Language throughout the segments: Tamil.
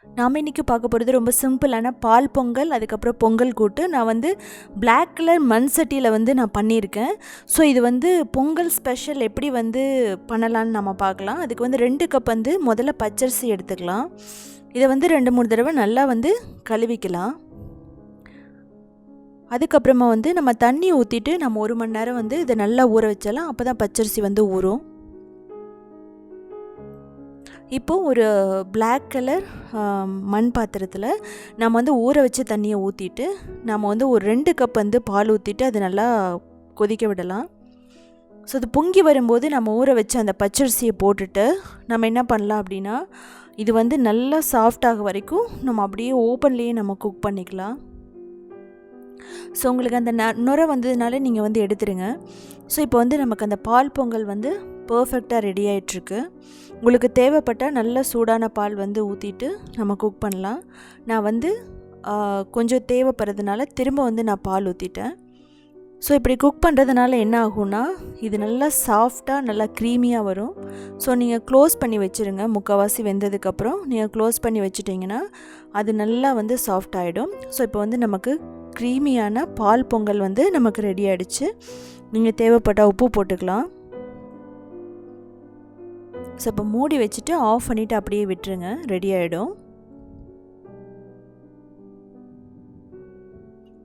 நாம் இன்றைக்கி பார்க்க போகிறது ரொம்ப சிம்பிளான பால் பொங்கல், அதுக்கப்புறம் பொங்கல் கூட்டு. நான் வந்து பிளாக் கலர் மண் சட்டியில் வந்து நான் பண்ணியிருக்கேன். ஸோ இது வந்து பொங்கல் ஸ்பெஷல் எப்படி வந்து பண்ணலான்னு நம்ம பார்க்கலாம். அதுக்கு வந்து 2 கப் வந்து முதல்ல பச்சரிசி எடுத்துக்கலாம். இதை வந்து 2-3 தடவை நல்லா வந்து கழுவிக்கலாம். அதுக்கப்புறமா வந்து நம்ம தண்ணி ஊற்றிட்டு நம்ம 1 மணி நேரம் வந்து இதை நல்லா ஊற வச்சாலாம். அப்போ தான் பச்சரிசி வந்து ஊறும். இப்போது ஒரு பிளாக் கலர் மண் பாத்திரத்தில் நம்ம வந்து ஊற வச்ச தண்ணியை ஊற்றிட்டு நம்ம வந்து ஒரு 2 கப் வந்து பால் ஊற்றிட்டு அது நல்லா கொதிக்க விடலாம். ஸோ அது பொங்கி வரும்போது நம்ம ஊற வச்ச அந்த பச்சரிசியை போட்டுட்டு நம்ம என்ன பண்ணலாம் அப்படின்னா, இது வந்து நல்லா சாஃப்டாக வரைக்கும் நம்ம அப்படியே ஓப்பன்லேயே நம்ம குக் பண்ணிக்கலாம். ஸோ உங்களுக்கு அந்த நுரை வந்ததுனால நீங்கள் வந்து எடுத்துருங்க. ஸோ இப்போ வந்து நமக்கு அந்த பால் பொங்கல் வந்து பர்ஃபெக்டாக ரெடி ஆகிட்டுருக்கு. உங்களுக்கு தேவைப்பட்டால் நல்ல சூடான பால் வந்து ஊற்றிட்டு நம்ம குக் பண்ணலாம். நான் வந்து கொஞ்சம் தேவைப்படுறதுனால திரும்ப வந்து நான் பால் ஊற்றிட்டேன். ஸோ இப்படி குக் பண்ணுறதுனால என்ன ஆகும்னா, இது நல்லா சாஃப்டாக நல்லா க்ரீமியாக வரும். ஸோ நீங்கள் க்ளோஸ் பண்ணி வச்சுருங்க. முக்கால்வாசி வெந்ததுக்கப்புறம் நீங்கள் க்ளோஸ் பண்ணி வச்சுட்டிங்கன்னா அது நல்லா வந்து சாஃப்ட் ஆகிடும். ஸோ இப்போ வந்து நமக்கு க்ரீமியான பால் பொங்கல் வந்து நமக்கு ரெடி ஆகிடுச்சு. நீங்கள் தேவைப்பட்டால் உப்பு போட்டுக்கலாம். ஸோ இப்போ மூடி வச்சுட்டு ஆஃப் பண்ணிவிட்டு அப்படியே விட்டுருங்க, ரெடி ஆகிடும்.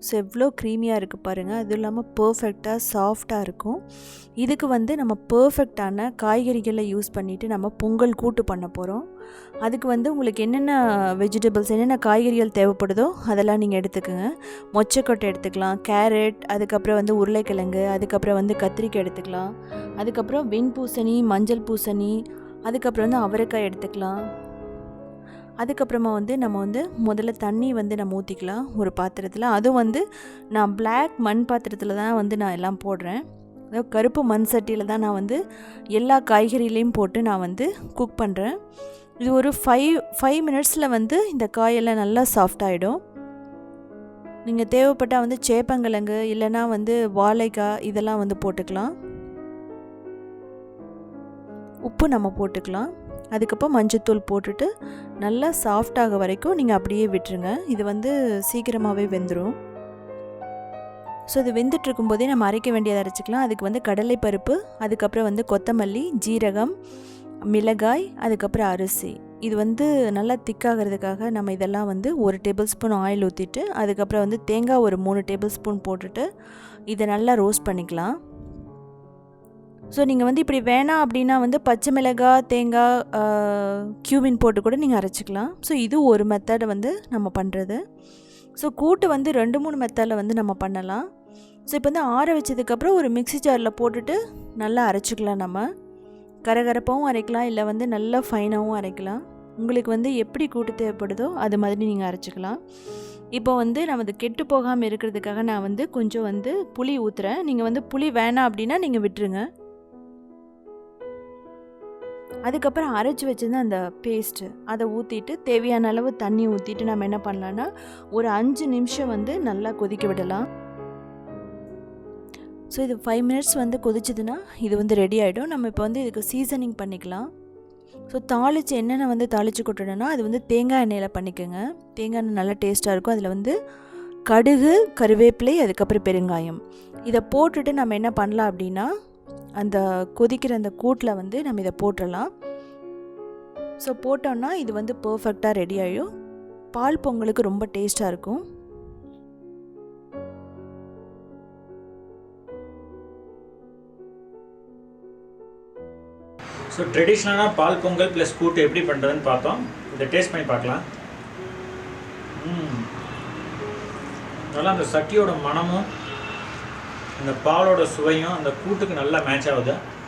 ஸோ எவ்வளோ க்ரீமியாக இருக்குது பாருங்கள். அதுவும் இல்லாமல் பர்ஃபெக்டாக சாஃப்டாக இருக்கும். இதுக்கு வந்து நம்ம பர்ஃபெக்டான காய்கறிகளை யூஸ் பண்ணிவிட்டு நம்ம பொங்கல் கூட்டு பண்ண போகிறோம். அதுக்கு வந்து உங்களுக்கு என்னென்ன வெஜிடபிள்ஸ், என்னென்ன காய்கறிகள் தேவைப்படுதோ அதெல்லாம் நீங்கள் எடுத்துக்கோங்க. மொச்சக்கொட்டை எடுத்துக்கலாம், கேரட், அதுக்கப்புறம் வந்து உருளைக்கிழங்கு, அதுக்கப்புறம் வந்து கத்திரிக்காய் எடுத்துக்கலாம், அதுக்கப்புறம் வெண்பூசணி, மஞ்சள் பூசணி, அதுக்கப்புறம் வந்து அவரைக்காய் எடுத்துக்கலாம். அதுக்கப்புறமா வந்து நம்ம வந்து முதல்ல தண்ணி வந்து நம்ம ஊற்றிக்கலாம் ஒரு பாத்திரத்தில். அதுவும் வந்து நான் பிளாக் மண் பாத்திரத்தில் தான் வந்து நான் எல்லாம் போடுறேன். அதாவது கருப்பு மண் சட்டியில் தான் நான் வந்து எல்லா காய்கறிகளையும் போட்டு நான் வந்து குக் பண்ணுறேன். இது ஒரு 5 மினிட்ஸில் வந்து இந்த காயெல்லாம் நல்லா சாஃப்டாகிடும். நீங்கள் தேவைப்பட்டால் வந்து சேப்பங்கிழங்கு இல்லைனா வந்து வாழைக்காய் இதெல்லாம் வந்து போட்டுக்கலாம். உப்பு நம்ம போட்டுக்கலாம். அதுக்கப்புறம் மஞ்சத்தூள் போட்டுட்டு நல்லா சாஃப்டாக வரைக்கும் நீங்கள் அப்படியே விட்டுருங்க. இது வந்து சீக்கிரமாகவே வெந்துடும். ஸோ இது வெந்துட்டுருக்கும் போதே நம்ம அரைக்க வேண்டியதை அரைச்சிக்கலாம். அதுக்கு வந்து கடலை பருப்பு, அதுக்கப்புறம் வந்து கொத்தமல்லி, ஜீரகம், மிளகாய், அதுக்கப்புறம் அரிசி. இது வந்து நல்லா திக்காகிறதுக்காக நம்ம இதெல்லாம் வந்து 1 டேபிள் ஸ்பூன் ஆயில் ஊற்றிட்டு அதுக்கப்புறம் வந்து தேங்காய் ஒரு 3 டேபிள் ஸ்பூன் போட்டுட்டு இதை நல்லா ரோஸ்ட் பண்ணிக்கலாம். ஸோ நீங்கள் வந்து இப்படி வேணாம் அப்படின்னா வந்து பச்சை மிளகாய், தேங்காய், cumin போட்டு கூட நீங்கள் அரைச்சிக்கலாம். ஸோ இது ஒரு மெத்தடை வந்து நம்ம பண்ணுறது. ஸோ கூட்டு வந்து 2-3 மெத்தடில் வந்து நம்ம பண்ணலாம். ஸோ இப்போ வந்து ஆற வச்சதுக்கப்புறம் ஒரு மிக்ஸி ஜாரில் போட்டுட்டு நல்லா அரைச்சிக்கலாம். நம்ம கரகரப்பாகவும் அரைக்கலாம், இல்லை வந்து நல்லா ஃபைனாகவும் அரைக்கலாம். உங்களுக்கு வந்து எப்படி கூட்டு தேவைப்படுதோ அது மாதிரி நீங்கள் அரைச்சிக்கலாம். இப்போ வந்து நம்ம அது கெட்டு போகாமல் இருக்கிறதுக்காக நான் வந்து கொஞ்சம் வந்து புளி ஊற்றுறேன். நீங்கள் வந்து புளி வேணாம் அப்படின்னா நீங்கள் விட்டுருங்க. அதுக்கப்புறம் அரைச்சி வச்சுருந்த அந்த பேஸ்ட்டு அதை ஊற்றிட்டு தேவையான அளவு தண்ணி ஊற்றிட்டு நம்ம என்ன பண்ணலான்னா ஒரு 5 நிமிஷம் வந்து நல்லா கொதிக்க விடலாம். ஸோ இது 5 மினிட்ஸ் வந்து கொதிச்சதுன்னா இது வந்து ரெடி ஆகிடும். நம்ம இப்போ வந்து இதுக்கு சீசனிங் பண்ணிக்கலாம். ஸோ தாளித்து என்னென்ன வந்து தாளித்து கொட்டணும்னா அது வந்து தேங்காய் எண்ணெயில் பண்ணிக்கோங்க. தேங்காய் எண்ணெய் நல்லா டேஸ்ட்டாக இருக்கும். அதில் வந்து கடுகு, கருவேப்பிலை, அதுக்கப்புறம் பெருங்காயம் இதை போட்டுட்டு நம்ம என்ன பண்ணலாம் அப்படின்னா அந்த கொதிக்கிற அந்த கூட்டில் வந்து நம்ம இதை போட்டுடலாம். ஸோ போட்டோன்னா இது வந்து பர்ஃபெக்டாக ரெடி ஆகிடும். பால் பொங்கலுக்கு ரொம்ப டேஸ்ட்டாக இருக்கும். ஸோ ட்ரெடிஷ்னலான பால் பொங்கல் ப்ளஸ் கூட்டு எப்படி பண்ணுறதுன்னு பார்த்தோம். இதை டேஸ்ட் பண்ணி பார்க்கலாம். நல்லா அந்த சட்டியோட மணமும் அந்த பாலோட சுவையும் அந்த கூட்டுக்கு நல்லா மேட்ச் ஆகுது.